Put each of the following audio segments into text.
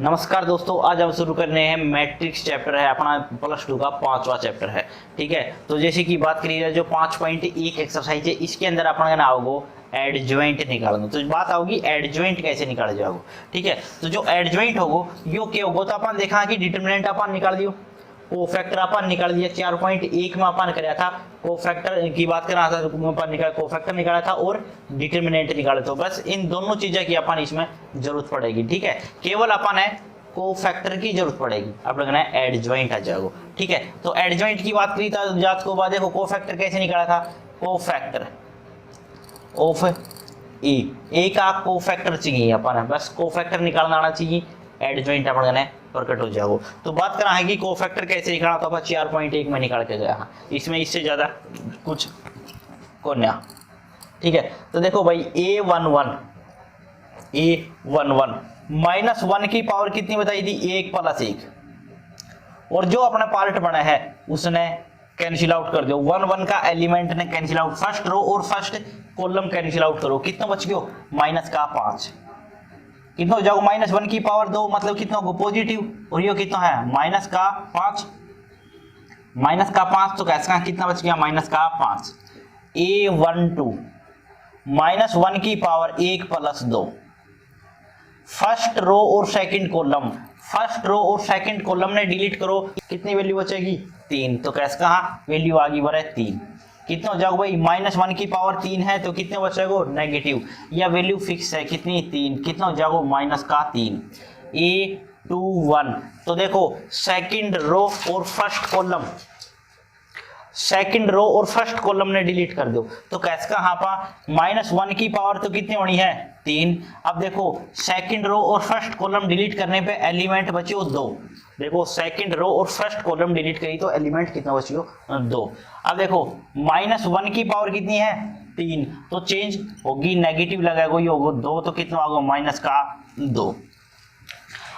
नमस्कार दोस्तों, आज हम शुरू कर रहे हैं मैट्रिक्स चैप्टर है अपना +2 का 5वां चैप्टर है। ठीक है, तो जैसे कि बात करी जाए जो 5.1 एक्सरसाइज है, इसके अंदर अपना ना आओगे एडजॉइंट निकालना। तो बात आओगी एडजॉइंट कैसे निकाले जाओगे। ठीक है, तो जो एडजॉइंट होगो यो क्या होगो, तो अपन देखा कि डिटरमिनेंट अपन निकाल दियो, कोफैक्टर अपन निकाल दिया। 4.1 में अपन कराया था कोफैक्टर की बात कर रहा था, अपन निकाला कोफैक्टर निकाला था और डिटरमिनेंट निकाले। तो बस इन दोनों चीजें की अपन इसमें जरूरत पड़ेगी। ठीक है, केवल अपन है कोफैक्टर की जरूरत पड़ेगी। अब लगना है एडजॉइंट आ जाओगे। ठीक है, तो एडजॉइंट की बात करी था जात को बाद देखो कोफैक्टर कैसे निकाला था। कोफैक्टर ऑफ ए का कोफैक्टर चाहिए अपन, बस कोफैक्टर निकालना आना चाहिए, एडजॉइंट अपन ने प्रकट हो जाओ। तो बात करा है कि कोफैक्टर कैसे निकाला, तो अपन 4.1 में निकाल के गया। इसमें इससे ज्यादा कुछ को नया। ठीक है, तो देखो भाई A11 -1 की पावर कितनी बताई थी, 1 + 1, और जो अपना पार्ट बना है उसने कैंसिल आउट कर दो। 1 का एलिमेंट ने कैंसिल आउट, फर्स्ट रो और फर्स्ट कॉलम कैंसिल आउट करो, कितना बच गयो -5। कितना हो जाओ -1 की पावर 2 मतलब कितना होगा पॉजिटिव, और ये कितना है -5। -5 तो कैसा कितना बच गया -5। A12 -1 की पावर 1 + 2, फर्स्ट रो और सेकंड कॉलम, फर्स्ट रो और सेकंड कॉलम ने डिलीट करो, कितनी वैल्यू बचेगी 3। तो कैसे कहा वैल्यू आ गई बड़े 3। कितना हो जाओगे भाई -1 की पावर 3 है तो कितने बचेगा नेगेटिव, या वैल्यू फिक्स है कितनी 3। कितना हो जाओगे -3। A21 तो देखो सेकंड रो और फर्स्ट कॉलम, सेकंड रो और फर्स्ट कॉलम ने डिलीट कर दो, तो कैसे का यहाँ पर -1 की पावर तो कितनी होनी है 3। अब देखो सेकंड रो और फर्स्ट कॉलम डिलीट करने पे एलिमेंट बचे 2। देखो सेकंड रो और फर्स्ट कॉलम डिलीट करी तो एलिमेंट कितना बचियो 2। अब देखो -1 की पावर कितनी है 3, तो चेंज होगी नेगेटिव लगाएगा, ये होगा 2, तो कितना होगा -2।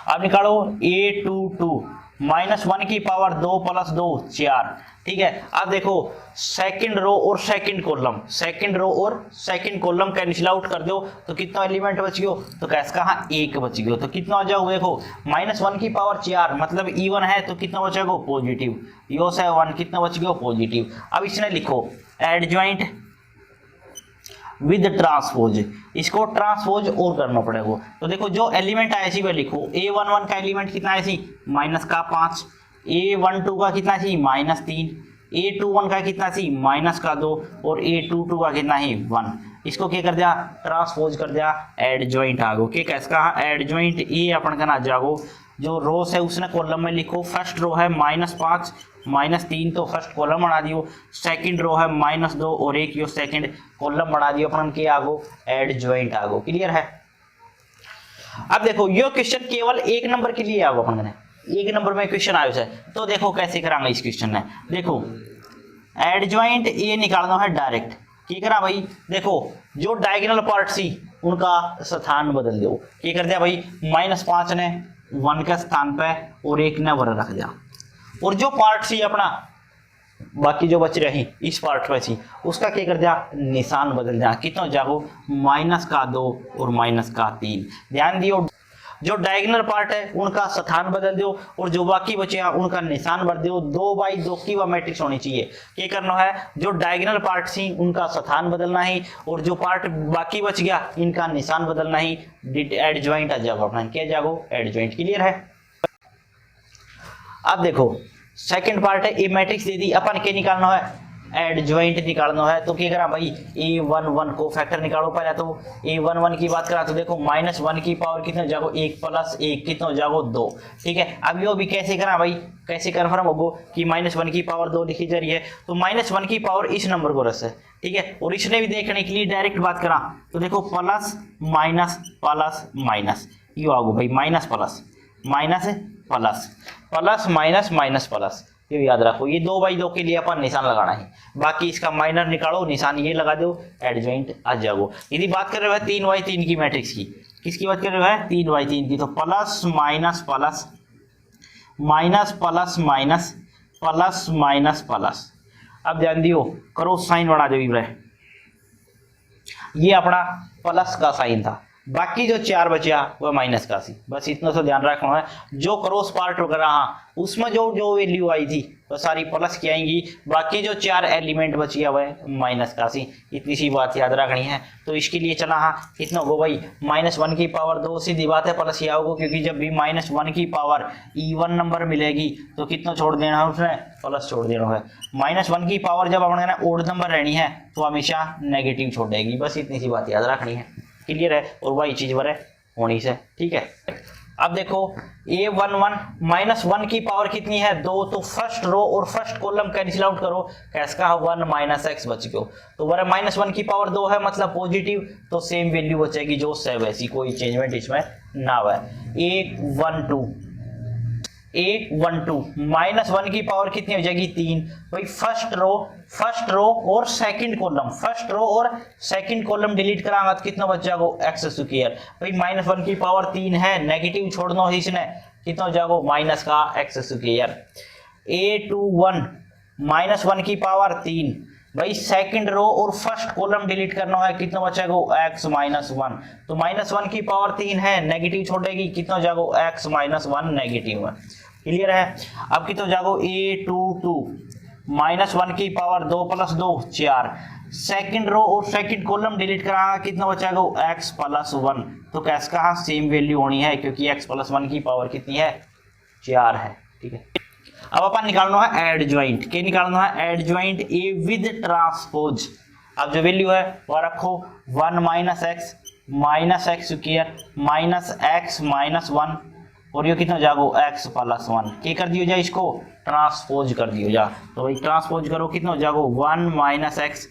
अब निकालो A22 -1 की पावर 2 + 2 4। ठीक है, अब देखो सेकंड रो और सेकंड कॉलम, सेकंड रो और सेकंड कॉलम कैंसिल आउट कर दो, तो कितना एलिमेंट बच गयो, तो कैसे कहा 1 बच गयो। तो कितना हो जाओगे देखो -1 की पावर 4 मतलब E1 है, तो कितना बचेगा पॉजिटिव, यो से 1 कितना बच गया पॉजिटिव। अब इसने लिखो एडजॉइंट विद ट्रांसपोज, इसको ट्रांसपोज और करना पड़ेगा। तो देखो जो एलिमेंट आया सी वह लिखो, A11 का एलिमेंट कितना आया सी -5, A12 का कितना सी -3, A21 का कितना सी -2, और A22 का कितना ही 1। इसको क्या कर दिया ट्रांसपोज कर दिया, एडजॉइंट आ गो। कैसे कहा एडजॉइंट ए अपन का ना जागो, जो रोस है उसने कॉलम में लिखो, फर्स्ट रो है -5 -3 तो फर्स्ट कॉलम बना दियो, सेकंड रो है -2 और 1 यो सेकंड कॉलम बना दियो, अपन के आगो एडजॉइंट आगो। क्लियर है। अब देखो यो क्वेश्चन केवल 1 नंबर के लिए आगो, अपन ने 1 नंबर में क्वेश्चन आयो है। तो देखो कैसे करांगे इस क्वेश्चन में, देखो एडजॉइंट ए निकालना है डायरेक्ट। क्या करा भाई, देखो जो डायगोनल पार्ट सी उनका स्थान बदल दो। क्या कर दिया भाई -5 ने 1 के स्थान पे और 1 ने वर रख दिया, और जो पार्ट सी अपना बाकी जो बच रही इस पार्ट पे सी उसका क्या कर दिया निशान बदल दिया। कितना जागो -2 और -3। ध्यान दियो जो डायगोनल पार्ट है उनका स्थान बदल दो, और जो बाकी बचे हैं उनका निशान भर दो। 2/2 की वह मैट्रिक्स होनी चाहिए। क्या करना है, जो डायगोनल पार्ट सी उनका स्थान बदलना है, और जो पार्ट बाकी बच गया इनका निशान बदलना ही। एडजॉइंट आ जाओ अपना, क्या जागो एडजॉइंट। क्लियर है। अब देखो सेकंड पार्ट है ए मैट्रिक्स दे दी, अपन क्या निकालना है एडजॉइंट निकालना है। तो क्या करा भाई A11 को फैक्टर निकालो पहले। तो A11 की बात करा तो देखो -1 की पावर कितना जागो 1 + 1 कितना जागो 2। ठीक है, अब यो भी कैसे करा भाई, कैसे कन्फर्म होगो कि -1 की पावर 2 लिखी जा रही है, तो -1 की पावर इस नंबर को रस है। ठीक है, और इसने भी देखने के लिए डायरेक्ट बात करा तो देखो प्लस माइनस प्लस माइनस, यो आगो भाई minus plus minus plus plus minus minus plus, ये याद रखो। ये 2/2 के लिए अपन निशान लगाना है, बाकी इसका माइनर निकालो निशान ये लगा दो, एडजॉइंट आ जाओ। यदि बात कर रहे हो 3/3 की मैट्रिक्स की, किसकी बात कर रहे हो 3/3 की, तो plus minus plus minus plus minus plus minus plus. अब ध्यान दियो करो साइन बना दो, ये अपना प्लस का साइन था, बाकी जो 4 बचा वह -81। बस इतना तो ध्यान रखना है। जो क्रॉस पार्ट वगैरह हाँ उसमें जो जो वैल्यू आई थी वो सारी प्लस की आएंगी, बाकी जो 4 एलिमेंट बच गया वह -81। इतनी सी बात याद रखनी है। तो इसके लिए चला हाँ कितना होगा भाई -1 की पावर 2, सीधी बात है प्लस किया होगा, क्योंकि जब भी -1 की पावर इवन नंबर मिलेगी तो कितना छोड़ देना है उसने, प्लस छोड़ देना है। -1 की पावर जब अपने ओड नंबर रहनी है तो हमेशा नेगेटिव छोड़ेगी। बस इतनी सी बात याद रखनी है। क्लियर है। और वही चीज बर होनी से, ठीक है। अब देखो A11 -1 की पावर कितनी है 2, तो फर्स्ट रो और फर्स्ट कॉलम कैंसिल आउट करो, कैसा 1 - x बच गयो। तो बड़ा -1 की पावर 2 है मतलब पॉजिटिव, तो सेम वैल्यू बचेगी जो से वैसी, कोई चेंजमेंट इसमें ना है। A12 -1 की पावर कितनी हो जाएगी 3। भाई फर्स्ट रो और सेकंड कॉलम डिलीट करांगा तो कितना बच जाएगा x²। भाई -1 की पावर 3 है, नेगेटिव छोड़ना है इसने, कितना हो जाएगा -x²। A21 -1 की पावर 3। भाई सेकंड रो और फर्स्ट कॉलम डिलीट करना है, कितना बचेगा x-1। तो -1 की पावर 3 है, नेगेटिव छोड़ेगी, कितना हो जाएगा x-1 नेगेटिव है। क्लियर है। अब कितना हो जाएगा A22 -1 की पावर 2 + 2 4। सेकंड रो और सेकंड कॉलम डिलीट कराना, कितना बचेगा x+1। तो कैसे कहा सेम वैल्यू होनी है, क्योंकि x+1 की पावर कितनी है 4 है। ठीक है। अब अपन निकालना है एडजॉइंट। क्या निकालना है एडजॉइंट A विद ट्रांसपोज। अब जो वैल्यू है वो रखो 1 - x -x - 1 और ये कितना जाएगा x+1। क्या कर दियो जा इसको ट्रांसपोज कर दियो जा। तो भाई ट्रांसपोज करो, कितना हो जाएगा 1 - x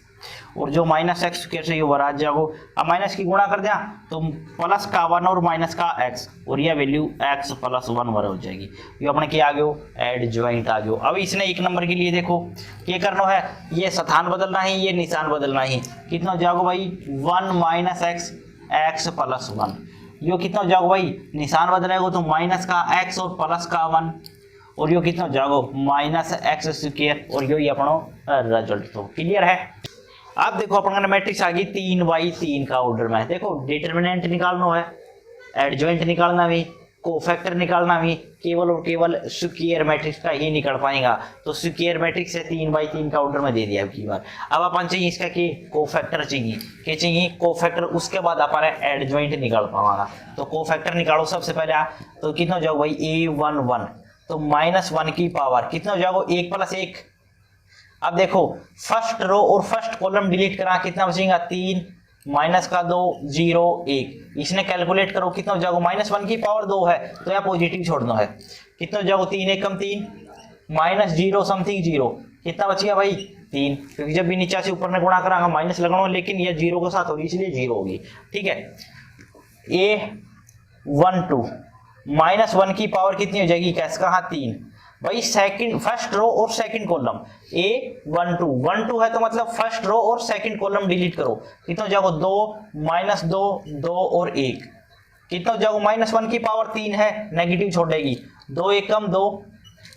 और जो -x कैसे ये बरात जाओ। अब माइनस की गुणा कर दिया तो प्लस का 1 और माइनस का x और यह वैल्यू x+1 वर हो जाएगी। ये अपने क्या आ गयो एडजॉइंट आ गयो। अब इसने एक नंबर के लिए देखो क्या करना है, ये स्थान बदलना है, ये निशान बदलना है। कितना हो जाएगा भाई 1 - x x+1। यो कितना हो जाएगा भाई निशान बदलेगा तो माइनस का x और प्लस का 1 और यो कितना हो जाएगा -x² और यो ही अपना रिजल्ट। तो क्लियर है। अब देखो अपन मैट्रिक्स आ गई 3/3 का ऑर्डर में। देखो डिटरमिनेंट निकालना है, एडजॉइंट निकालना भी, कोफैक्टर निकालना भी, केवल और केवल स्क्वायर मैट्रिक्स का ही निकल पाएगा। तो स्क्वायर मैट्रिक्स है 3/3 का ऑर्डर में दे दिया अब की बार। अब अपन चाहिए इसका कि कोफैक्टर चाहिए, क्या चाहिए कोफैक्टर, उसके बाद अपन एडजॉइंट निकाल पाएगा। तो कोफैक्टर निकालो सबसे पहले। तो कितना हो जाएगा भाई A11 तो -1 की पावर कितना हो जाएगा 1 + 1। अब देखो फर्स्ट रो और फर्स्ट कॉलम डिलीट करा, कितना बचेगा 3 माइनस का 2 0 1। इसने कैलकुलेट करो कितना हो जाएगा -1 की पावर 2 है तो यहाँ पॉजिटिव छोड़ना है। कितना हो जाएगा 3 × 3 -0 समथिंग 0। कितना बच गया भाई 3, क्योंकि जब भी नीचे से ऊपर में गुणा करांगा माइनस लगना, लेकिन ये 0 के साथ होगी इसलिए 0 होगी। ठीक है। A12 -1 की पावर कितनी हो जाएगी कैसे कहा 3। भाई सेकंड फर्स्ट रो और सेकंड कॉलम A12 है तो मतलब फर्स्ट रो और सेकंड कॉलम डिलीट करो। कितना हो जाएगा 2 - 2 2 और 1। कितना हो जाएगा -1 की पावर 3 है, नेगेटिव छोड़ेगी 2 1 कम 2,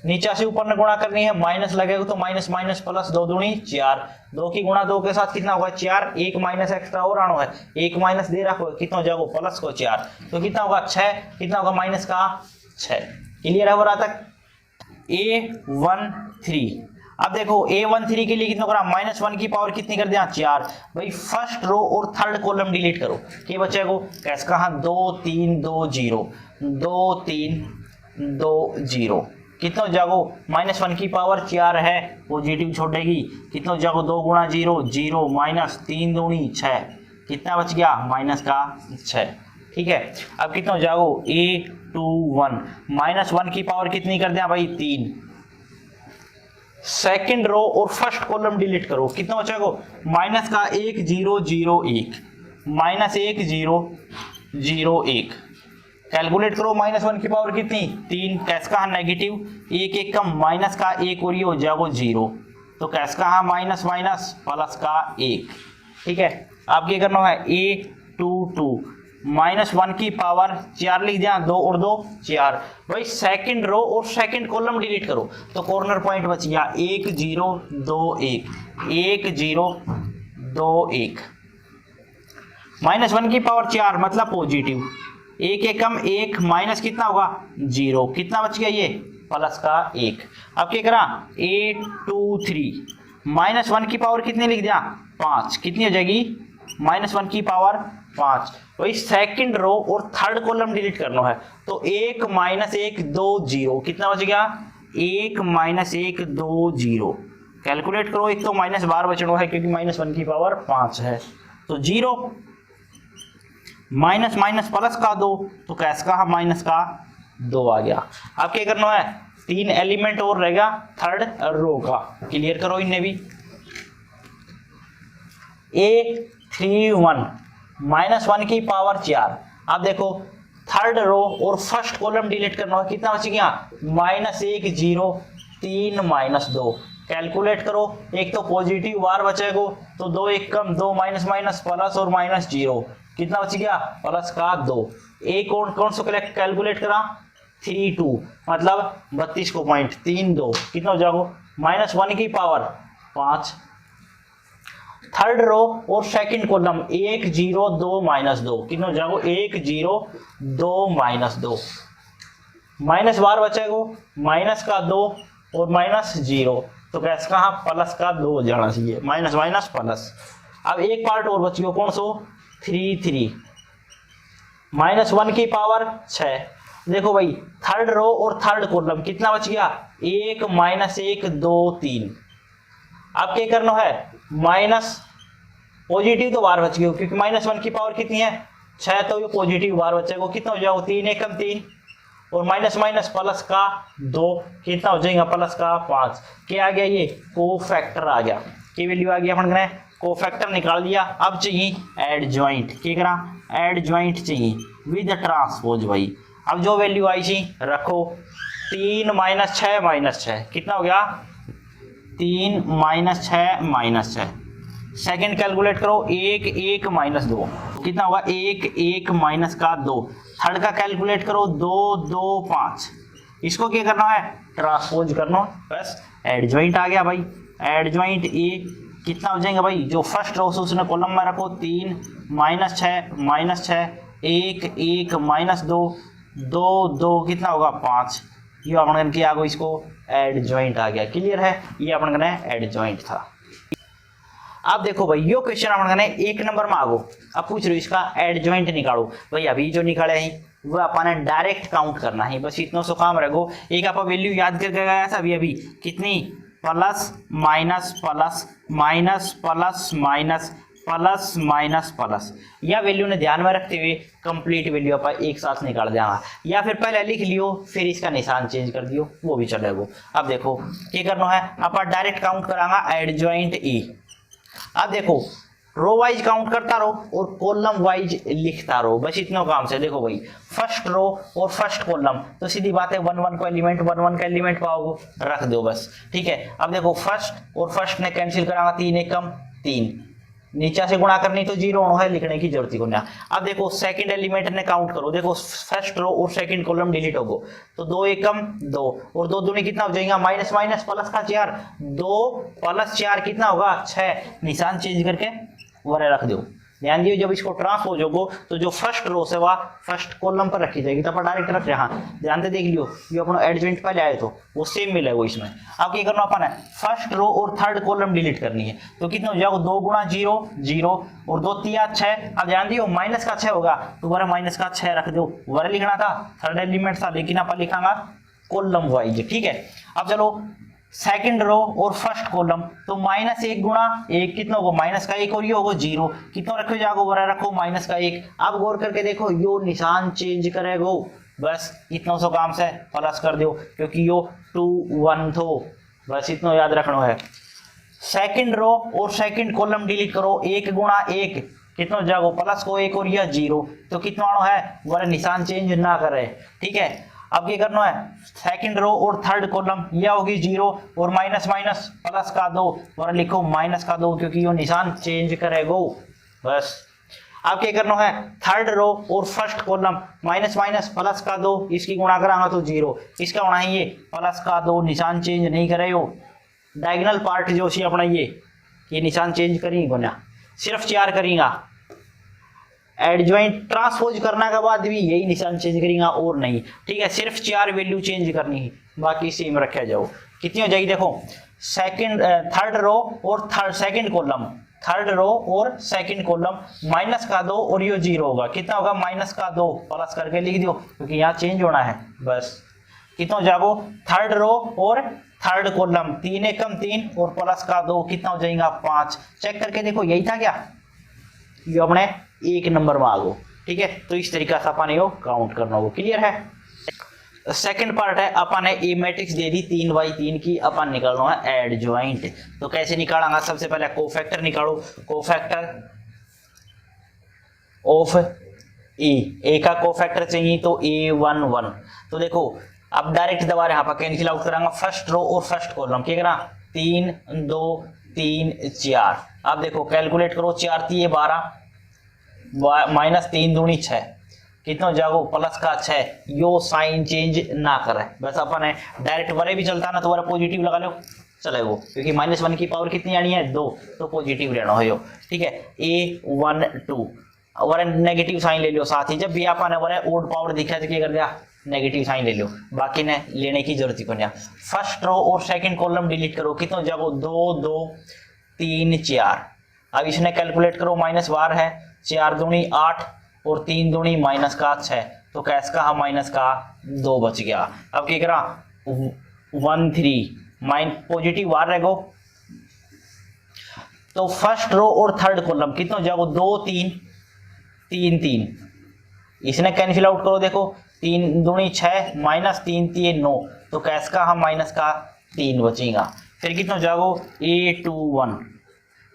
नीचे से ऊपर में गुणा करनी है माइनस लगेगा तो माइनस माइनस प्लस 2 दूनी 4, 2 की गुणा 2 के साथ कितना होगा 4, 1 माइनस एक्स्ट्रा और आना है 1 माइनस दे रखो, कितना हो जाएगा प्लस को 4 तो कितना होगा 6, कितना होगा माइनस का 6। क्लियर है हो रहा तक। A13 अब देखो A13 के लिए कितना करा -1 की पावर कितनी कर दिया 4। भाई फर्स्ट रो और थर्ड कॉलम डिलीट करो, क्या बचेगा कैसे कहा 2 3 2 0 2 3 2 0। कितना हो जाएगा -1 की पावर 4 है, पॉजिटिव छोड़ेगी। कितना हो जाएगा 2 × 0 0 माइनस 3 दूनी 6, कितना बच गया माइनस का 6। ठीक है। अब कितना हो जाएगा A21 -1 की पावर कितनी कर दिया भाई 3। सेकंड रो और फर्स्ट कॉलम डिलीट करो, कितना बचेगा माइनस का 1 0 0 1 -1 0 0 1। कैलकुलेट करो -1 की पावर कितनी 3, कैसे कहा नेगेटिव 1 1 कम माइनस का 1 और ये हो जाएगा 0 तो कैसे कहा माइनस माइनस प्लस का 1। ठीक है। अब क्या करना है A22 -1 की पावर 4 लिख दिया 2 और 2 4। भाई सेकंड रो और सेकंड कॉलम डिलीट करो तो कॉर्नर पॉइंट बच गया 1 0 2 1 1 0 2 1 -1 की पावर 4 मतलब पॉजिटिव, एक एकम एक, माइनस कितना होगा 0, कितना बच गया ये प्लस का 1। अब क्या करा 8 2 3, -1 की पावर कितनी लिख दिया 5, कितनी हो जाएगी -1 की पावर 5। वही सेकंड रो और थर्ड कॉलम डिलीट करना है, तो 1 -1 2 0, कितना बच गया 1 -1 2 0। कैलकुलेट करो, एक तो -12 बचना है क्योंकि -1 की पावर 5 है, तो 0 माइनस माइनस प्लस का 2, तो कैस का माइनस का 2 आ गया। अब क्या करना है 3 एलिमेंट और रहेगा थर्ड रो का, क्लियर करो इन्हें भी। A31 -1 की पावर 4। अब देखो थर्ड रो और फर्स्ट कॉलम डिलीट करना है, कितना बच गया -1 0 3 -2। कैलकुलेट करो, एक तो पॉजिटिव बार बचेगा, तो 2 1 कम 2 माइनस माइनस प्लस और -0, कितना बच गया प्लस का 2। एक और कौन सा कैलकुलेट करा 3 2, मतलब 32 को पॉइंट 3 2, कितना हो जाएगा -1 की पावर 5। थर्ड रो और सेकंड कॉलम 1 0 2 -2, कितना हो जाएगा 1 0 2 -2, माइनस बार बचेगा माइनस का 2 और -0, तो कैसे कहा प्लस का 2 हो जाना चाहिए, माइनस माइनस प्लस। अब एक पार्ट और बच गया, कौन सा 3 3, -1 की पावर 6। देखो भाई थर्ड रो और थर्ड कॉलम कितना बच गया 1 -1 2 3। अब क्या करना है माइनस पॉजिटिव तो बार बच गया, क्योंकि -1 की पावर कितनी है 6, तो ये पॉजिटिव बार बचेगा, कितना हो जाएगा 3 1 3, और माइनस माइनस प्लस का 2, कितना हो जाएगा प्लस का 5। क्या आ गया ये कोफैक्टर आ गया, की वैल्यू आ गया अपन ने कोफैक्टर निकाल दिया। अब चाहिए एड ज्वाइंट, क्या करा एड ज्वाइंट चाहिए विद ट्रांसपोज भाई। अब जो वैल्यू आई थी रखो 3 -6 -6, कितना हो गया 3 -6 -6। सेकंड कैलकुलेट करो 1 1 -2, कितना होगा 1 1 माइनस का 2। थर्ड का कैलकुलेट करो 2 2 5, इसको क्या करना है ट्रांसपोज करना, बस एड ज्वाइंट आ गया भाई। एड ज्वाइंट ए कितना हो जाएगा भाई, जो फर्स्ट रो से उसने कॉलम में रखो 3 -6 1 1 -2 2 2, कितना होगा 5। ये अपन किया आगो इसको एड ज्वाइंट आ गया, क्लियर है, ये अपन ने एड ज्वाइंट था। अब देखो भाई यो क्वेश्चन अपन ने 1 नंबर में आगो, अब पूछ रही इसका एड ज्वाइंट निकालो भाई। अभी जो निकाले हैं वो अपन ने डायरेक्ट काउंट करना है, बस इतना सो काम रखो। एक आप वैल्यू याद करके गया था अभी कितनी plus minus plus minus plus minus plus minus plus, या वैल्यू ने ध्यान में रखते हुए कंप्लीट वैल्यू आप एक साथ निकाल देगा, या फिर पहले लिख लियो फिर इसका निशान चेंज कर दियो वो भी चलेगा। अब देखो क्या करना है, आप डायरेक्ट काउंट करांगा एड ज्वाइंट ए। अब देखो रो वाइज काउंट करता रहो और कॉलम वाइज लिखता रहो, बस इतना काम से। देखो भाई फर्स्ट रो और फर्स्ट कॉलम तो सीधी बात है 1 1 का एलिमेंट 1 1 का एलिमेंट पाओगे रख दो बस, ठीक है। अब देखो फर्स्ट और फर्स्ट ने कैंसिल करांगा 3 1 कम 3, नीचे से गुणा करनी तो 0 है, लिखने की जरूरत को ना। अब देखो सेकंड एलिमेंट ने काउंट करो, देखो फर्स्ट रो और सेकंड कॉलम डिलीट होगो, तो 2 1 कम 2 और 2 दूनी कितना हो जाएगा माइनस माइनस प्लस का 4, 2 + 4 कितना होगा 6, निशान चेंज करके वरे रख दो। ध्यान दियो जब इसको ट्रांसपोज होगो तो जो फर्स्ट रो से वह फर्स्ट कॉलम पर रखी जाएगी, तो अपन डायरेक्ट रख रहे हैं, ध्यान से देख लियो ये अपन एडजॉइंट पहले आए तो वो सेम मिलेगा इसमें। अब क्या करना अपन है फर्स्ट रो और थर्ड कॉलम डिलीट करनी है, तो कितना हो जाएगा 2 × 0 0 और 2 3 6। अब ध्यान दियो माइनस का 6 होगा तो वह माइनस का 6 रख दो, वह लिखना था थर्ड एलिमेंट था, लेकिन अपन लिखांगा कॉलम वाइज, ठीक है। अब चलो सेकंड रो और फर्स्ट कॉलम तो -1 × 1 कितना होगा माइनस का 1 और ये होगा 0, कितना रखो जाओ वरा रखो माइनस का 1। अब गौर करके देखो यो निशान चेंज करेगो, बस इतना सो काम से प्लस कर दो क्योंकि यो 2 1 थो, बस इतना याद रखना है। सेकंड रो और सेकंड कॉलम डिलीट करो 1 × 1 कितना जाओ प्लस को 1 और यह 0, तो कितना है वरा निशान चेंज ना करे, ठीक है। अब क्या करना है सेकंड रो और थर्ड कॉलम यह होगी 0 और माइनस माइनस प्लस का 2 और लिखो माइनस का 2 क्योंकि ये निशान चेंज करेगो, बस। अब क्या करना है थर्ड रो और first column minus minus plus का 2 इसकी गुणा करांगा तो 0, इसका होना है ये प्लस का 2 निशान चेंज नहीं करे हो। डायगोनल पार्ट जो सी अपना ये निशान चेंज करेंगे ना, सिर्फ 4 करेंगे एडजॉइंट ट्रांसपोज करने के बाद भी यही निशान चेंज करेंगे और नहीं, ठीक है। सिर्फ 4 वैल्यू चेंज करनी है, बाकी सेम रखा जाओ। कितनी हो जाएगी देखो, सेकंड थर्ड रो और third second column, third row और सेकंड कॉलम माइनस का 2 और ये 0 होगा। कितना होगा माइनस का 2, प्लस करके लिख दो क्योंकि यहाँ चेंज होना है बस। कितना हो जाएगा थर्ड रो और थर्ड कॉलम 3 एकम 3 और प्लस का 2, कितना हो जाएगा 5। चेक करके देखो यही था क्या, ये अपने 1 नंबर में आ गो, ठीक है। तो इस तरीका से अपन यो काउंट करना होगा। क्लियर है। सेकंड पार्ट है, अपन ने ए मैट्रिक्स दे दी 3x3 की, अपन निकालना है एडजॉइंट। तो कैसे निकालेंगे, सबसे पहले कोफैक्टर निकालो, कोफैक्टर ऑफ ए का कोफैक्टर चाहिए तो A11। तो देखो अब डायरेक्ट दबा यहाँ पर कैंसिल आउट करांगा फर्स्ट रो और फर्स्ट कॉलम, क्या करा 3 2 3 4। अब देखो कैलकुलेट करो, 4 3 12 माइनस 3 दूनी 6, कितना जागो प्लस का 6। यो साइन चेंज ना करे, बस अपन डायरेक्ट वरे भी चलता ना तो वरा पॉजिटिव लगा लो चलेगा, क्योंकि -1 की पावर कितनी आनी है 2, तो पॉजिटिव लेना हो, ठीक है। A12 और नेगेटिव साइन ले लो साथ ही, जब भी अपन वरे ओड पावर दिखा तो क्या कर दिया नेगेटिव साइन ले लो, बाकी ने लेने की जरूरत ही नहीं। फर्स्ट रो और सेकंड कॉलम डिलीट करो, कितना जागो 2 2 3 4। अब इसने कैलकुलेट करो -12 है, 4 दूनी 8 और 3 दूनी माइनस का 6, तो कैस का माइनस का 2 बच गया। अब क्या करा 1 3 माइन पॉजिटिव वार रहेगो, तो फर्स्ट रो और थर्ड कॉलम कितना जागो 2 3 3 3। इसने कैंसिल आउट करो, देखो 3 दूनी 6 माइनस 3 3 9, तो कैस का माइनस का 3 बचेगा। फिर कितना जागो A21,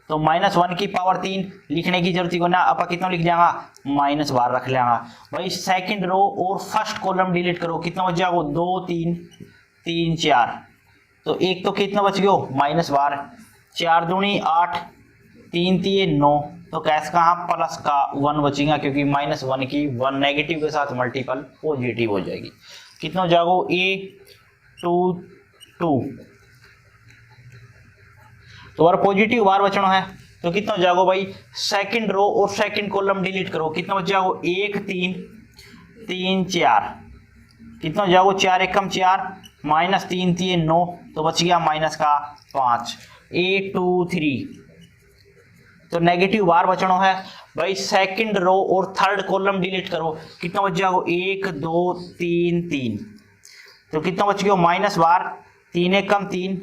तो -1 की पावर 3 लिखने की जरूरत ही ना, आप कितना लिख जाएगा -12 रख लेंगे भाई। सेकंड रो और फर्स्ट कॉलम डिलीट करो, कितना बच जाएगा 2 3 3 4, तो एक तो कितना बच गयो -12, 4 दूनी 8 3 3 9, तो कैस का प्लस का 1 बचेगा, क्योंकि -1 की 1 नेगेटिव के साथ मल्टीपल पॉजिटिव हो जाएगी। कितना हो जाएगा A22, तो बार पॉजिटिव बार बचना है, तो कितना हो जाएगा भाई सेकंड रो और सेकंड कॉलम डिलीट करो, कितना बच जाएगा 1 3 3 4, कितना हो जाएगा 4 एकम 4 माइनस 3 3 9, तो बच गया माइनस का 5। A23, तो नेगेटिव बार बचना है भाई। सेकंड रो और थर्ड कॉलम डिलीट करो, कितना बच जाएगा 1 2 3 3, तो कितना बच गया -12, 3 एकम 3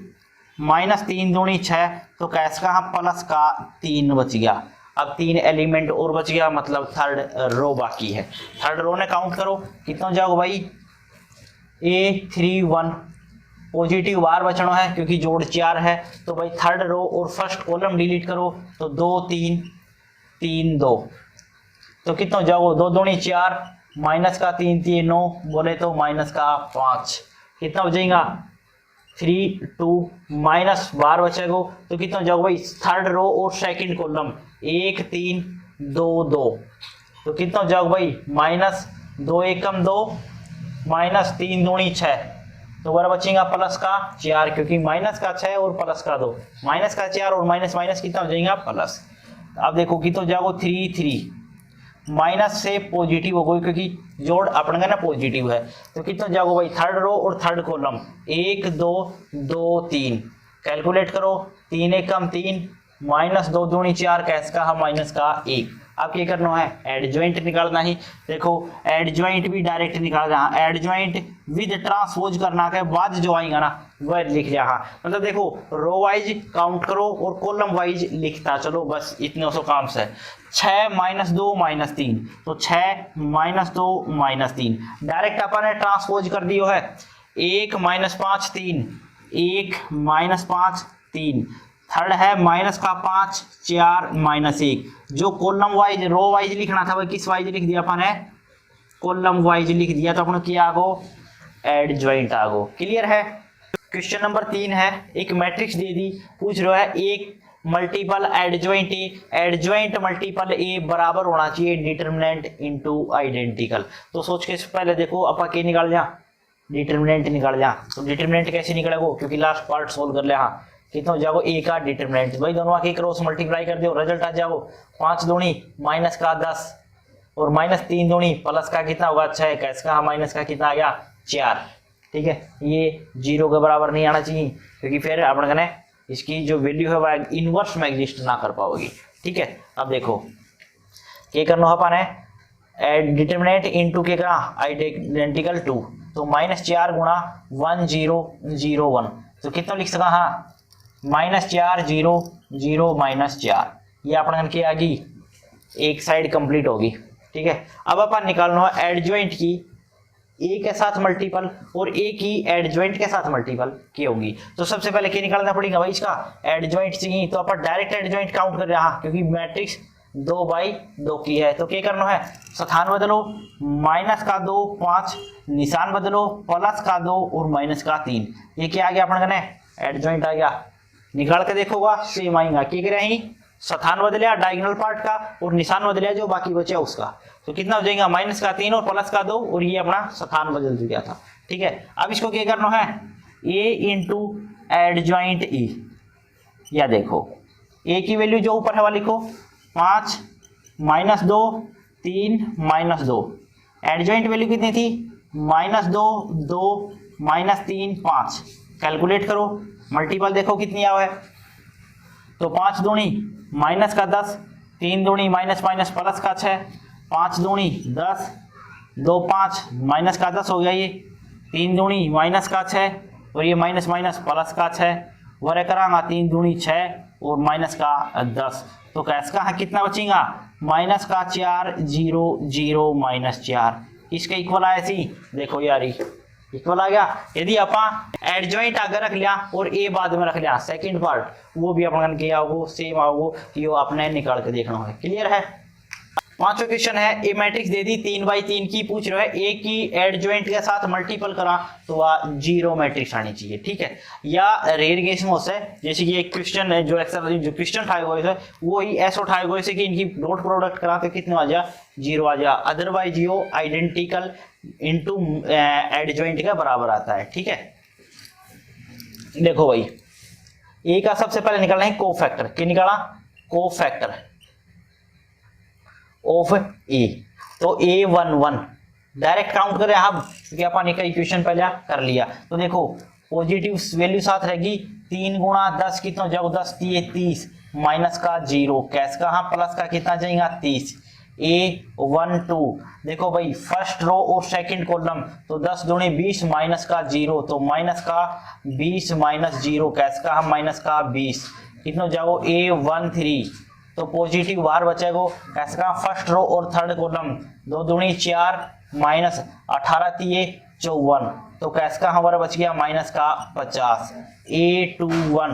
माइनस 3 दूनी 6, तो कैस का प्लस का 3 बच गया। अब 3 एलिमेंट और बच गया, मतलब थर्ड रो बाकी है। थर्ड रो ने काउंट करो, कितना जाओगे भाई A31, पॉजिटिव बार बचना है क्योंकि जोड़ 4 है, तो भाई थर्ड रो और फर्स्ट कॉलम डिलीट करो, तो 2 3 3 2, तो कितना जाओगे 2 दूनी 4 माइनस का 3 3 9, बोले तो माइनस का 5, कितना हो जाएगा 3 2 -12 बचेगा, तो कितना जाओगे भाई थर्ड रो और सेकंड कॉलम 1 3 2 2, तो कितना जाओगे भाई -2 एकम 2 माइनस 3 दूनी 6, तो बराबर बचेगा प्लस का 4, क्योंकि माइनस का 6 और प्लस का 2, माइनस का 4 और माइनस माइनस कितना हो जाएगा प्लस। अब देखो कितना जाओगे 3 3, माइनस से पॉजिटिव हो गई क्योंकि जोड़ अपने का ना पॉजिटिव है, तो कितना जाओगे भाई थर्ड रो और थर्ड कॉलम 1 2 2 3, कैलकुलेट करो 3 एकम 3 माइनस 2 दूनी 4, कैस का माइनस का 1। अब क्या करना है एडजॉइंट निकालना ही, देखो एडजॉइंट भी डायरेक्ट निकालना है, एडजॉइंट विद ट्रांसपोज करना के बाद जो आएगा ना वह लिख जाएगा, मतलब देखो रो वाइज काउंट करो और कॉलम वाइज लिखता चलो, बस इतने सो काम से। 6 -2 -3, तो 6 -2 -3, डायरेक्ट अपन ने ट्रांसपोज कर दियो है। 1 -5 3, 1 -5 3, थर्ड है माइनस का 5 4 -1, जो कॉलम वाइज रो वाइज लिखना था वह किस वाइज लिख दिया अपन ने कॉलम वाइज लिख दिया, तो अपन क्या आगो एडजॉइंट आगो। क्लियर है। क्वेश्चन नंबर 3 है, एक मैट्रिक्स दे दी, पूछ रहा है एक मल्टीपल एडजॉइंट एडजॉइंट मल्टीपल ए बराबर होना चाहिए डिटरमिनेंट इनटू आइडेंटिकल। तो सोच के पहले देखो अपा क्या निकाल जा डिटरमिनेंट निकाल जा, तो डिटरमिनेंट कैसे निकलेगा क्योंकि लास्ट पार्ट सोल्व कर ले। हाँ कितना हो जाओ ए का डिटरमिनेंट, भाई दोनों की क्रॉस मल्टीप्लाई कर दो, रिजल्ट आ जाओ 5 दूनी माइनस का 10 और माइनस 3 दूनी प्लस का कितना होगा 6, कैस का माइनस का कितना आ गया 4। ठीक है, ये 0 के बराबर नहीं आना चाहिए क्योंकि फिर अपन कहने इसकी जो वैल्यू है वह इनवर्स में एग्जिस्ट ना कर पाओगी। ठीक है, अब देखो क्या करना है अपन है डिटरमिनेंट इनटू के का आइडेंटिकल टू, तो -4 गुणा 1 0 0 1, तो कितना लिख सका हाँ -4 0 0 -4, ये अपन की आ गई एक साइड कंप्लीट होगी। ठीक है, अब अपन निकालना है एडजॉइंट की ए के साथ मल्टीपल और ए की एडजॉइंट के साथ मल्टीपल की होगी। तो सबसे पहले क्या निकालना पड़ेगा भाई इसका एडजॉइंट चाहिए, तो अपन डायरेक्ट एडजॉइंट काउंट कर रहे हैं क्योंकि मैट्रिक्स 2/2 की है। तो क्या करना है स्थान बदलो, माइनस का 2 5, निशान बदलो प्लस का 2 और माइनस का 3, ये क्या आ गया अपन कहने एडजॉइंट आ गया। निकाल के देखोगा सेम आएगा, क्या कह रहे हैं स्थान बदलिया डायगोनल पार्ट का और निशान बदलिया जो बाकी बचा उसका, तो कितना हो जाएगा माइनस का 3 और प्लस का 2 और ये अपना स्थान बदल गया था। ठीक है, अब इसको क्या करना है a इंटू एडजॉइंट e, या देखो a की वैल्यू जो ऊपर है वाली लिखो 5 -2 3 -2, एडजॉइंट वैल्यू कितनी थी -2 2 -3 5, कैलकुलेट करो मल्टीपल देखो कितनी आया है, तो 5 दूनी माइनस का 10, 3 दूनी माइनस माइनस प्लस का 6, 5 दूनी 10 2 5 माइनस का 10 हो गया, ये 3 दूनी माइनस का 6 और ये माइनस माइनस प्लस का 6 वरे करांगा 3 दूनी 6 और माइनस का 10, तो कैसा है कितना बचेगा माइनस का 4 0 0 -4, इसका इक्वल आया सी देखो यार इक्वल आ गया। यदि अपन एडजॉइंट आगे रख लिया और ए बाद में रख लिया सेकंड पार्ट, वो भी अपन किया होगा सेम आओगे कि वो अपने निकाल के देखना है। क्लियर है। पांचवा क्वेश्चन है ए मैट्रिक्स दे दी 3/3 की, पूछ रहा है ए की एडजॉइंट के साथ मल्टीपल करा तो वह 0 मैट्रिक्स आनी चाहिए। ठीक है, या रेयर केस में होता है जैसे कि एक क्वेश्चन है जो एक्सरसाइज जो क्वेश्चन उठाए हुए थे वो ही ऐसा उठाए हुए से कि इनकी डॉट प्रोडक्ट करा तो कितने आ जा 0 आ जा, अदरवाइज यो आइडेंटिकल इनटू एडजॉइंट के बराबर आता है। ठीक है, देखो भाई ए का सबसे पहले निकालना है कोफैक्टर, क्या निकाला कोफैक्टर ऑफ ए, तो a11 डायरेक्ट काउंट करें हम क्योंकि अपन एक इक्वेशन पहले कर लिया, तो देखो पॉजिटिव वैल्यू साथ रहेगी 3 गुणा 10 कितना हो जाएगा 10 30 माइनस का 0 कैश का हाँ प्लस का कितना जाएगा 30, a12 देखो भाई फर्स्ट रो और सेकंड कॉलम, तो 10 दूनी 20 माइनस का 0 तो माइनस का 20 माइनस 0 कैश का हम माइनस का 20 कितना हो जाओ a13, तो पॉजिटिव बाहर बचेगा कैसे का फर्स्ट रो और थर्ड कॉलम 2 दूनी 4 माइनस 18 3 54, तो कैसे का हमारा बच गया माइनस का 50, a21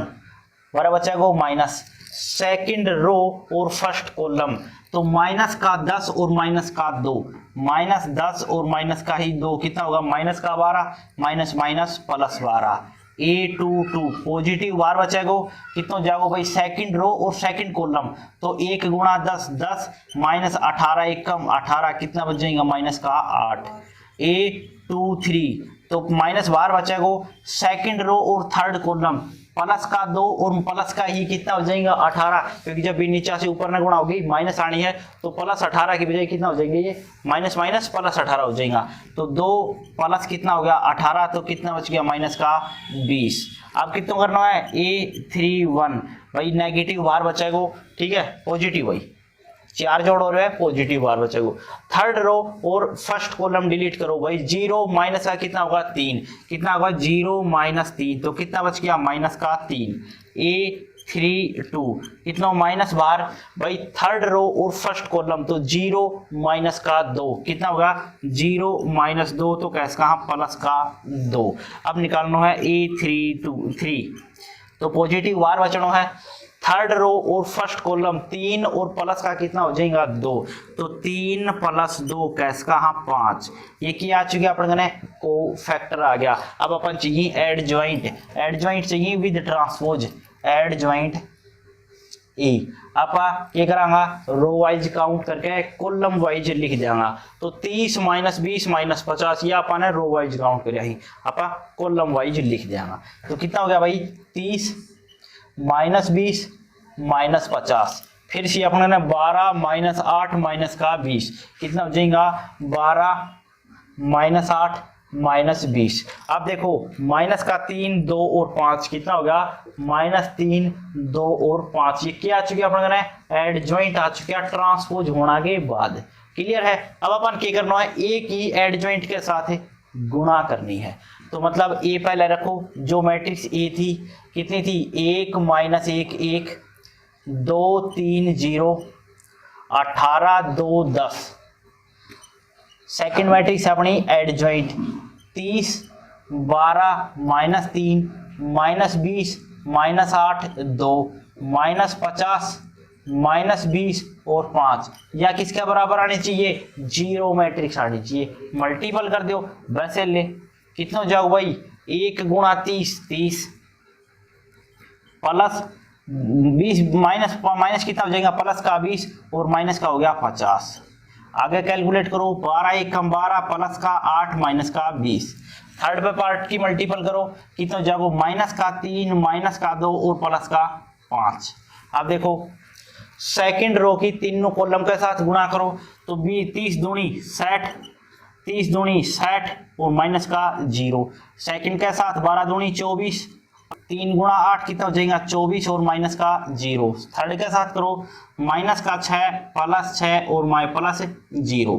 हमारा बचेगा माइनस सेकंड रो और फर्स्ट कॉलम, तो माइनस का 10 और माइनस का 2 माइनस 10 और माइनस का ही 2 कितना होगा माइनस का 12 minus minus plus 12, a22 positive बार बचेगा कितना जाओगे भाई सेकंड रो और सेकंड कॉलम, तो 1 गुणा 10 10 माइनस 18 1 कम 18 कितना बच जाएगा माइनस का 8, a23 तो माइनस बार बचेगा सेकंड रो और थर्ड कॉलम प्लस का 2 और प्लस का ही कितना हो जाएगा 18, क्योंकि जब भी नीचे से ऊपर ना गुणा होगी माइनस आनी है तो प्लस 18 की बजाय कितना हो जाएंगे ये माइनस माइनस प्लस 18 हो जाएगा, तो 2 प्लस कितना हो गया 18 तो कितना बच गया माइनस का 20। अब कितना करना है a31 भाई नेगेटिव बाहर बचेगा, ठीक है पॉजिटिव भाई 4 जोड़ हो रहा है पॉजिटिव बार बचेगा, थर्ड रो और फर्स्ट कॉलम डिलीट करो भाई 0 माइनस का कितना होगा 3 कितना होगा 0 माइनस 3 तो कितना बच गया माइनस का 3, a32 कितना माइनस बार भाई थर्ड रो और फर्स्ट कॉलम तो 0 माइनस का 2 कितना होगा 0 माइनस 2 तो कैसे कहा प्लस का 2। अब निकालना है a33 तो पॉजिटिव बार बचना है थर्ड रो और फर्स्ट कॉलम 3 और प्लस का कितना हो जाएगा 2 तो 3 प्लस 2 कैसे का हाँ 5, ये क्या आ चुकी है अपन को फैक्टर आ गया। अब अपन चाहिए एडजॉइंट चाहिए विद ट्रांसपोज एडजॉइंट ए, आप ये करांगा रो वाइज काउंट करके कॉलम वाइज लिख देंगा, तो 30 माइनस 20 माइनस 50 ये अपन रो वाइज काउंट कर आप कॉलम वाइज लिख देंगा, तो कितना हो गया भाई 30 माइनस 20 माइनस 50, फिर से अपने ने 12 माइनस 8 माइनस का 20 कितना हो जाएगा 12 माइनस 8 माइनस 20। अब देखो माइनस का 3 2 और 5 कितना हो गया माइनस 3 2 और 5। ये क्या आ चुकी है अपने एडजॉइंट आ चुकी है ट्रांसपोज होने के बाद। क्लियर है। अब अपन क्या करना है ए की एडजॉइंट के साथ गुणा करनी है। तो मतलब ए पहले रखो जो मैट्रिक्स ए थी कितनी थी 1 माइनस 1 1 2 3 0 18 2 10। सेकेंड मैट्रिक्स अपनी adjoint 30 12 minus 3 minus 20 minus 8 2 minus 50 minus 20 और 5। या किसके बराबर आनी चाहिए 0 मैट्रिक्स आनी चाहिए। मल्टीपल कर दो वैसे ले कितना हो जाओ भाई 1 गुणा 30 30 प्लस 20 माइनस माइनस कितना हो जाएगा प्लस का 20 और माइनस का हो गया 50। आगे कैलकुलेट करो 12 1 कम 12 प्लस का 8 माइनस का 20। थर्ड पे पार्ट की मल्टीपल करो कितना हो जाओ माइनस का 3 माइनस का 2 और प्लस का 5। अब देखो सेकंड रो की तीनों कॉलम के साथ गुणा करो तो 30 दूनी 60 30 दूनी 60 और माइनस का 0। सेकंड के साथ 12 दूनी 24 3 गुणा 8 कितना हो जाएगा 24 और माइनस का 0। थर्ड के साथ करो माइनस का 6 प्लस 6 और प्लस 0।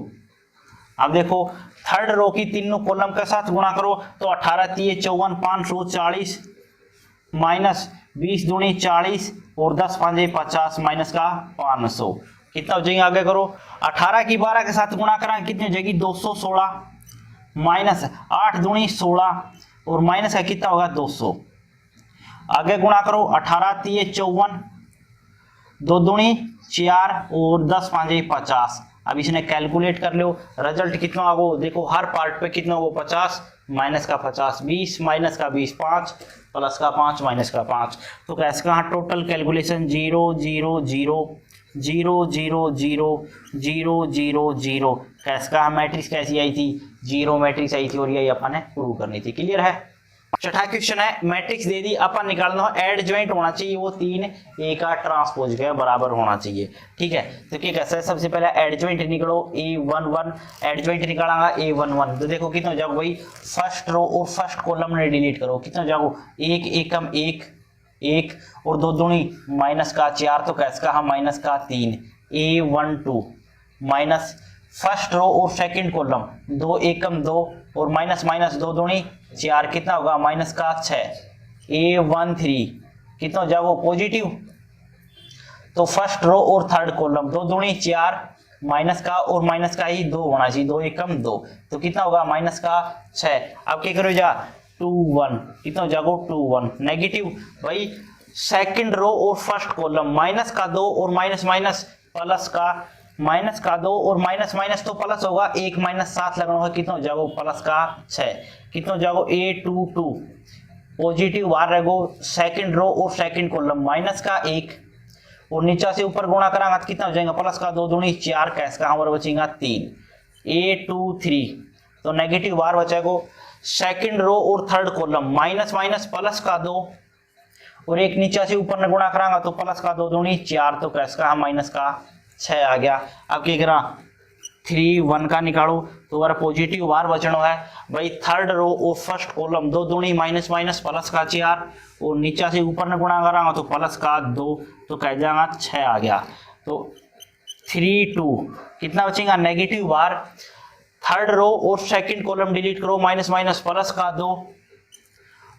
अब देखो थर्ड रो की तीनों कॉलम के साथ गुणा करो तो 18 3 54 540 माइनस 20 दूनी 40 और 10 5 50 माइनस का 500 कितना हो जाएगा। आगे करो 18 की 12 के साथ गुणा करा कितनी हो जाएगी 216 माइनस 8 दूनी 16 और माइनस का कितना होगा 200। आगे गुणा करो 18 3 54 2 दूनी 4 और 10 5 50। अब इसने कैलकुलेट कर लो रिजल्ट कितना होगा देखो हर पार्ट पे कितना होगा 50 माइनस का 50 20 माइनस का 20 5 प्लस का 5 माइनस का 5। तो कैसे कहा टोटल कैलकुलेशन 0 0 0 0 0 0 0 0 0। कैसे कहा मैट्रिक्स कैसी आई थी 0 मैट्रिक्स आई थी और यही अपन ने प्रूव करनी थी। क्लियर है। छठा क्वेश्चन है मैट्रिक्स दे दी अपन निकालना है एडजॉइंट होना चाहिए वो 3 ए का ट्रांसपोज के बराबर होना चाहिए। ठीक है तो क्या कैसे सबसे पहले एडजॉइंट निकालो A11 एडजॉइंट निकालांगा A11 तो देखो कितना हो जाएगा भाई फर्स्ट रो और फर्स्ट कॉलम ने डिलीट करो कितना हो जाएगा 1 1 कम 1 1 और 2 दूनी माइनस का 4 तो कैसे कहा माइनस का 3 A12 माइनस फर्स्ट रो और सेकंड कॉलम 2 1 कम 2 और माइनस माइनस 2 दूनी 4 कितना होगा माइनस का 6 A13 कितना हो जाएगा पॉजिटिव। तो फर्स्ट रो और थर्ड कॉलम 2 दूनी 4 माइनस का और माइनस का ही 2 होना चाहिए 2 1 कम 2 तो कितना होगा माइनस का 6। अब क्या करो जा 2 1 कितना हो जाएगा 2 1 नेगेटिव भाई सेकंड रो और फर्स्ट कॉलम माइनस का 2 और माइनस माइनस प्लस का माइनस का 2 और माइनस माइनस तो प्लस होगा 1 माइनस 7 लगाना होगा कितना हो जाएगा प्लस का 6 कितना हो जाएगा A22 पॉजिटिव बाहर रहेगो सेकंड रो और सेकंड कॉलम माइनस का 1 और नीचे से ऊपर गुणा करांगा तो कितना हो जाएगा प्लस का 2 दूनी 4 कैसे का हमारा बचेगा 3 A23 तो नेगेटिव बाहर बचेगा सेकंड रो और third column minus minus plus का 2 और एक नीचे से ऊपर गुणा करांगा तो प्लस का 2 दूनी 4 तो कैसे का माइनस का 6 आ गया। अब क्या करा 3 1 का निकालो तो बार पॉजिटिव बार बचना है भाई थर्ड रो और फर्स्ट कॉलम 2 दूनी माइनस माइनस प्लस का 4 और नीचे से ऊपर ने गुणा करांगा तो प्लस का 2 तो कह जाएगा 6 आ गया। तो 3 2 कितना बचेगा नेगेटिव बार थर्ड रो और सेकंड कॉलम डिलीट करो माइनस माइनस प्लस का 2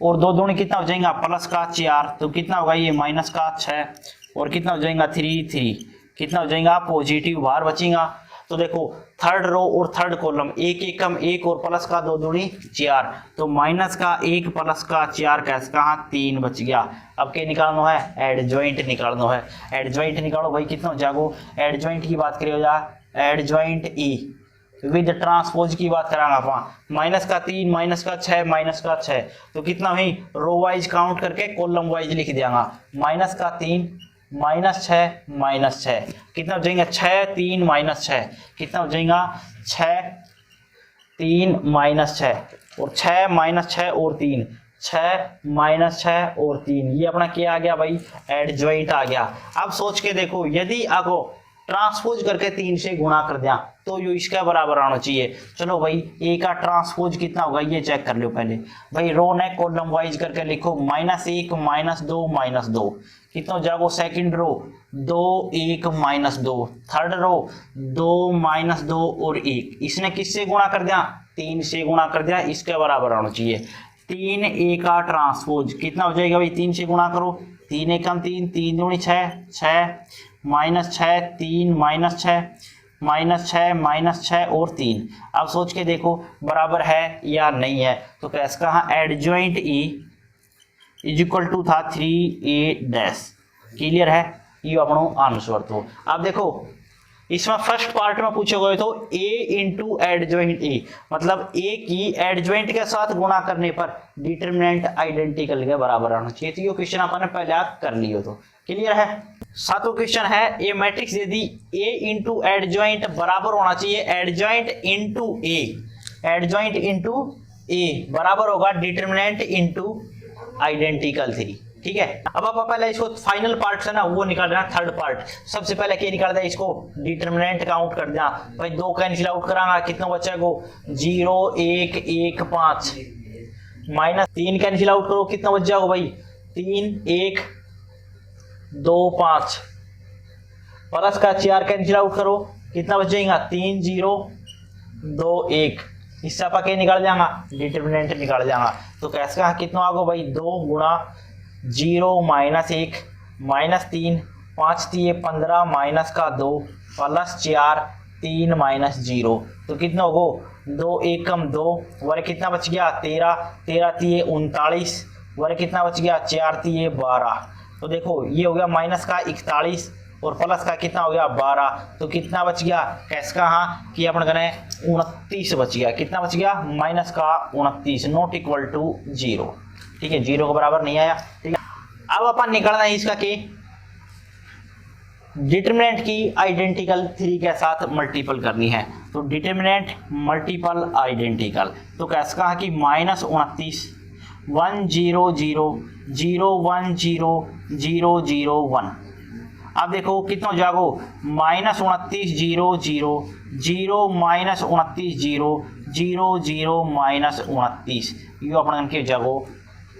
और 2 दूनी कितना हो जाएगा प्लस का 4 तो कितना होगा ये माइनस का 6 और कितना हो जाएगा 3 3 कितना हो जाएगा पॉजिटिव बाहर बचेगा। तो देखो थर्ड रो और थर्ड कॉलम 1 1 कम 1 और प्लस का 2 दूनी 4 तो माइनस का 1 प्लस का 4 कैसे कहा 3 बच गया। अब क्या निकालना है एडजॉइंट निकालना है। एडजॉइंट निकालो भाई कितना हो जाएगा एडजॉइंट की बात करिए जा एडजॉइंट E विद ट्रांसपोज की बात करांगा अपन माइनस का 3 माइनस का 6 माइनस का 6 तो कितना भाई रो वाइज काउंट करके कॉलम वाइज लिख देंगे माइनस का 3 माइनस 6 कितना हो जाएगा 6 3 माइनस 6 कितना हो जाएगा 6 3 माइनस 6 और 6 माइनस 6 और 3 6 माइनस 6 और 3, ये अपना क्या आ गया भाई, एडजॉइंट आ गया। अब सोच के देखो, यदि आपको ट्रांसपोज करके 3 से गुणा कर दिया तो यो इसका बराबर आना चाहिए। चलो भाई ए का ट्रांसपोज कितना होगा ये चेक कर लो पहले भाई, रो ने कॉलम वाइज करके लिखो, -1 -2 -2 कितना हो जाएगा, सेकंड रो 2 1 -2, थर्ड रो 2 -2 और 1, इसने किससे गुणा कर दिया, 3 से गुणा कर दिया, इसके बराबर आना चाहिए। 3 ए का ट्रांसपोज कितना हो जाएगा भाई, 3 से गुणा करो, 3 एकम 3, 3 दूनी 6, 6 -6 3 -6 और 3। अब सोच के देखो बराबर है या नहीं है, तो कैसे कहा, adjoint E is equal to था 3a डैश, क्लियर है, ये अपनो आंसर। तो अब देखो इसमें फर्स्ट पार्ट में पूछे गए तो a इंटू एडजॉइंट ए, मतलब a की एडजॉइंट के साथ गुणा करने पर डिटरमिनेंट आइडेंटिकल के बराबर आना चाहिए। तो ये क्वेश्चन अपन ने पहले आप कर लियो, तो क्लियर है। सातवां क्वेश्चन है, ए मैट्रिक्स यदि a इंटू एडजॉइंट बराबर होना चाहिए, एडजॉइंट इंटू ए बराबर होगा डिटरमिनेंट इंटू आइडेंटिकल 3, ठीक है। अब आप पहले इसको फाइनल पार्ट से ना वो निकाल रहे हैं, थर्ड पार्ट। सबसे पहले क्या निकाल दिया, इसको डिटरमिनेंट काउंट कर दिया भाई, 2 कैंसिल आउट कराना, कितना बचेगा 0 1 1 5, -3 कैंसिल आउट करो, कितना बच जाएगा भाई 3 1 2 5, प्लस का 4 कैंसिल आउट करो, कितना बचेगा 3 0 2 1, इससे आप क्या निकाल जाएगा, डिटरमिनेंट निकाल जाएगा। तो कैसे कहा, कितना आगे भाई 2 गुणा 0 -1 -3 5 3 15 माइनस का 2 प्लस 4 3 -0, तो कितना होगा 2 1 कम 2, वर कितना बच गया 13 13 3 39, वर कितना बच गया 4 3 12। तो देखो ये हो गया माइनस का 41 और प्लस का कितना हो गया 12, तो कितना बच गया, कैसे कहा कि अपन करें 29 बच गया, कितना बच गया माइनस का 29, नॉट इक्वल टू 0, ठीक है, 0 के बराबर नहीं आया, ठीक है। अब अपन निकालना है इसका कि डिटरमिनेंट की आइडेंटिकल 3 के साथ मल्टीपल करनी है, तो डिटरमिनेंट मल्टीपल आइडेंटिकल, तो कैसे कहा कि -29 1 0 0 0 1 0 0 0 1। अब देखो कितना हो जाएगा, -29 0 0 0 -29 0 0 0 -29, ये अपन के जागो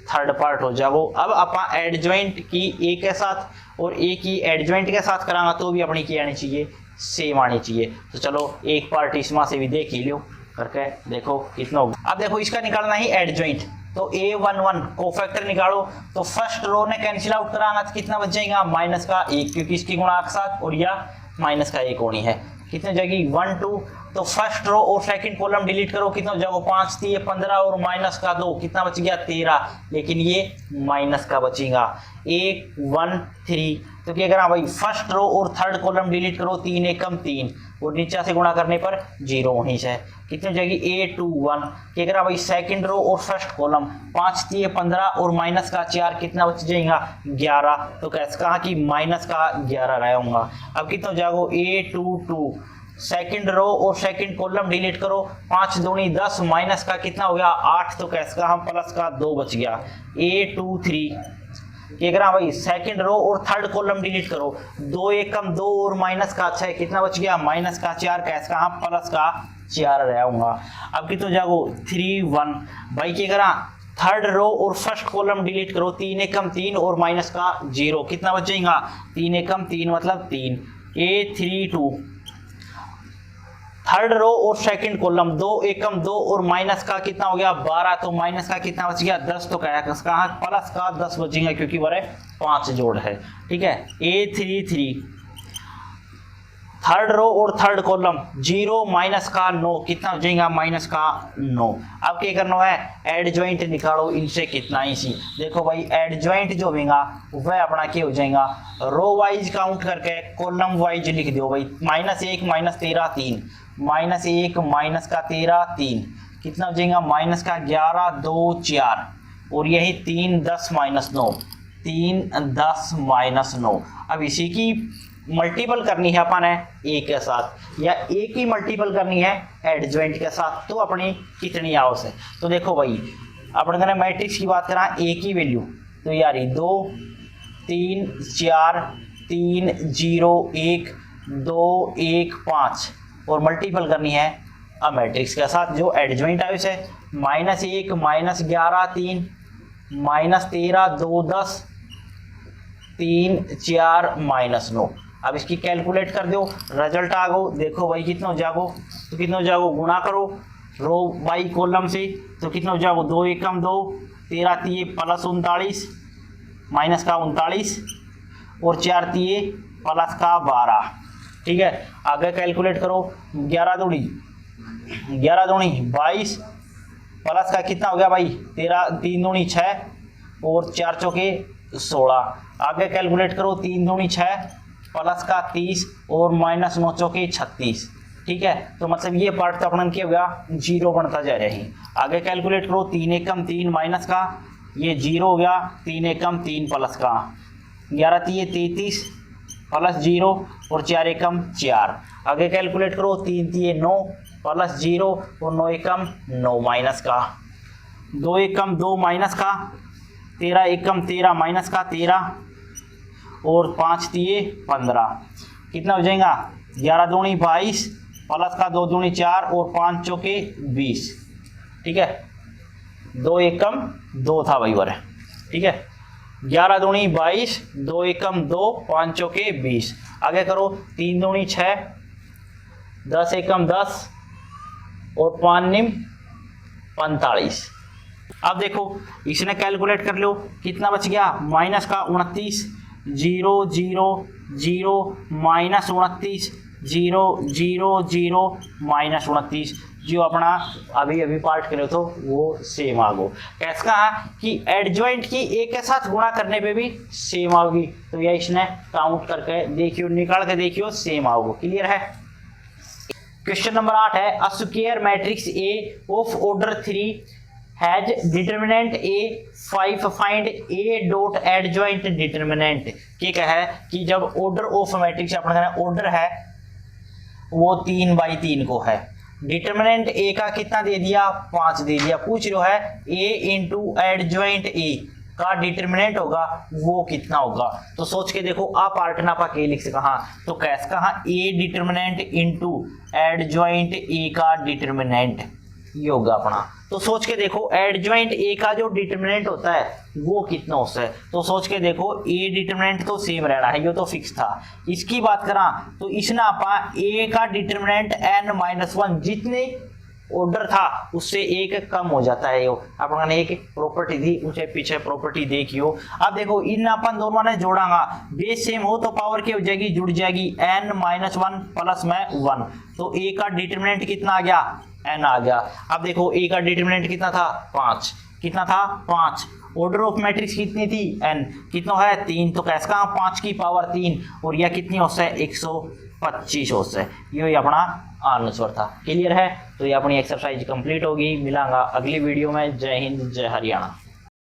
थर्ड पार्ट हो जाओ। अब आप एडजॉइंट की ए के साथ और ए की एडजॉइंट के साथ करांगा तो भी अपनी क्या आनी चाहिए, सेम आनी चाहिए। तो चलो एक पार्ट इसमें से भी देख ही लो करके, देखो कितना होगा। अब देखो इसका निकालना ही एडजॉइंट, तो A11 कोफैक्टर निकालो, तो फर्स्ट रो ने कैंसिल आउट कराना तो कितना बच जाएगा माइनस का 1, क्योंकि इसकी गुणा के साथ और या माइनस का 1 होनी है, कितने हो जाएगी 1 2, तो फर्स्ट रो और सेकंड कॉलम डिलीट करो, कितना हो जाएगा 5 3 15 और माइनस का 2, कितना बच गया 13, लेकिन ये माइनस का बचेगा 1 1 3, तो क्या करा भाई फर्स्ट रो और थर्ड कॉलम डिलीट करो, 3 1 कम 3 और नीचे से गुणा करने पर 0 वहीं से, कितनी हो जाएगी A21, क्या करा भाई सेकंड रो और फर्स्ट कॉलम 5 3 15 और माइनस का 4, कितना बच जाएगा 11, तो कैसे कहा कि माइनस का 11 रहूंगा। अब कितना हो जाएगा A22, सेकंड रो और सेकंड कॉलम डिलीट करो, 5 दूनी 10 माइनस का कितना हो गया 8, तो कैसे कहा प्लस का 2 बच गया A23, क्या करा भाई सेकंड रो और थर्ड कॉलम डिलीट करो, 2 1 कम 2 और माइनस का 6, कितना बच गया माइनस का 4, कैसे कहा प्लस का 4 रहूंगा। अब कितना हो जाएगा 3 1, भाई क्या करा थर्ड रो और फर्स्ट कॉलम डिलीट करो, 3 1 कम 3 और माइनस का 0, कितना बच जाएगा 3 1 कम 3 मतलब 3, A32, थर्ड रो और सेकंड कॉलम 2 1 कम 2 और माइनस का कितना हो गया 12, तो माइनस का कितना बच गया 10, तो क्या कहा प्लस का 10 बचेगा क्योंकि वह 5 जोड़ है, ठीक है। A33, थर्ड रो और थर्ड कॉलम 0 माइनस का 9, कितना हो जाएगा माइनस का 9। अब क्या करना है एडजॉइंट निकालो, इनसे कितना ही सी, देखो भाई एडजॉइंट जो होगा वह अपना क्या हो जाएगा रो वाइज काउंट करके कॉलम वाइज लिख दो भाई, -1 -13 3, -1 माइनस का 13 3, कितना हो जाएगा माइनस का 11 2 4 और यही 3 10 -9, 3 10 -9। अब इसी की मल्टीपल करनी है अपन ए के साथ या ए की मल्टीपल करनी है एडजॉइंट के साथ, तो अपनी कितनी आवश्यक है। तो देखो भाई अपन कहने मैट्रिक्स की बात करा ए की वैल्यू तो यार 2 3 4 3 0 1 2 1 5 और मल्टीपल करनी है अब मैट्रिक्स के साथ जो एडजॉइंट है उसे -1 -11 3 -13 2 10 3 4 -9। अब इसकी कैलकुलेट कर दो, रिजल्ट आ गो। देखो भाई कितना हो जागो, तो कितना हो जागो, गुणा करो रो बाई कॉलम से, तो कितना हो जागो 2 एकम 2 13 तिये प्लस 39 माइनस का 39 और 4 तिये प्लस का 12। ठीक है, आगे कैलकुलेट करो 11 दूनी 22 प्लस का कितना हो गया भाई 13 3 दूनी 6 और 4 चौके 16। आगे कैलकुलेट करो 3 दूनी 6 प्लस का 30 और -9 चौके 36। ठीक है, तो मतलब ये पार्ट तो अपन क्या हो गया 0 बनता जा रहा है। आगे कैलकुलेट करो 3 एकम 3 माइनस का ये 0 हो गया, 3 एकम 3 प्लस का 11 तिये 33 प्लस 0 और 4 एकम 4। आगे कैलकुलेट करो 3 तिये 9 प्लस 0 और 9 एकम 9 माइनस का 2 एकम 2 माइनस का 13 एकम 13 माइनस का 13 और 5 तिये 15। कितना हो जाएगा 11 दूनी 22 प्लस का 2 दूनी 4 और 5 चौके 20। ठीक है, 2 एकम 2 था भाई वर। ठीक है, 11 दूनी 22 2 एकम 2 5 चौके 20। आगे करो 3 दूनी 6 10 एकम 10 और 5 निम 45। अब देखो इसने कैलकुलेट कर लो कितना बच गया माइनस का 29 0 0 0 माइनस 29 0 0 0 माइनस 29। जो अपना अभी अभी पार्ट करे तो वो सेम आ गो। कैसे कहा कि एडजॉइंट की एक के साथ गुणा करने पे भी सेम आओगी, तो यह इसने काउंट करके देखियो निकाल के देखियो सेम आओगे। क्लियर है। क्वेश्चन नंबर 8 है a square matrix A of order 3 has determinant A5 find A dot adjoint determinant. क्या है कि जब ऑर्डर ऑफ मैट्रिक्स अपना ऑर्डर है वो 3/3 को है, डिटर्मिनेंट A का कितना दे दिया 5 दे दिया, पूछ रहा है A इंटू एडजॉइंट A का डिटर्मिनेंट होगा वो कितना होगा। तो सोच के देखो आ पार्ट ना पा के लिख से कहा तो कैसे कहा A determinant into adjoint A का डिटर्मिनेंट ये होगा अपना। तो सोच के देखो एडजॉइंट ए का जो डिटर्मिनेंट होता है वो कितना होता है, तो सोच के देखो ए डिटर्मिनेंट तो सेम रहना है, ये तो फिक्स था। इसकी बात करा तो इसने आपा ए का डिटर्मिनेंट n-1 जितने ऑर्डर था उससे एक कम हो जाता है। अपन ने एक प्रॉपर्टी थी उसे पीछे प्रॉपर्टी देखियो। अब देखो इन अपन दोनों ने जोड़ांगा बेस सेम हो तो पावर क्या हो जाएगी जुड़ जाएगी n-1 प्लस में 1। तो ए का डिटर्मिनेंट कितना आ गया n आ गया। अब देखो ए का डिटर्मिनेंट कितना था 5, कितना था 5, ऑर्डर ऑफ मैट्रिक्स कितनी थी n, कितना है 3, तो कैसे कहा 5 की पावर 3 और यह कितनी हो से 125 हो से, ये अपना आंसर था। क्लियर है। तो ये अपनी एक्सरसाइज कंप्लीट होगी, मिलांगा अगली वीडियो में। जय हिंद जय हरियाणा।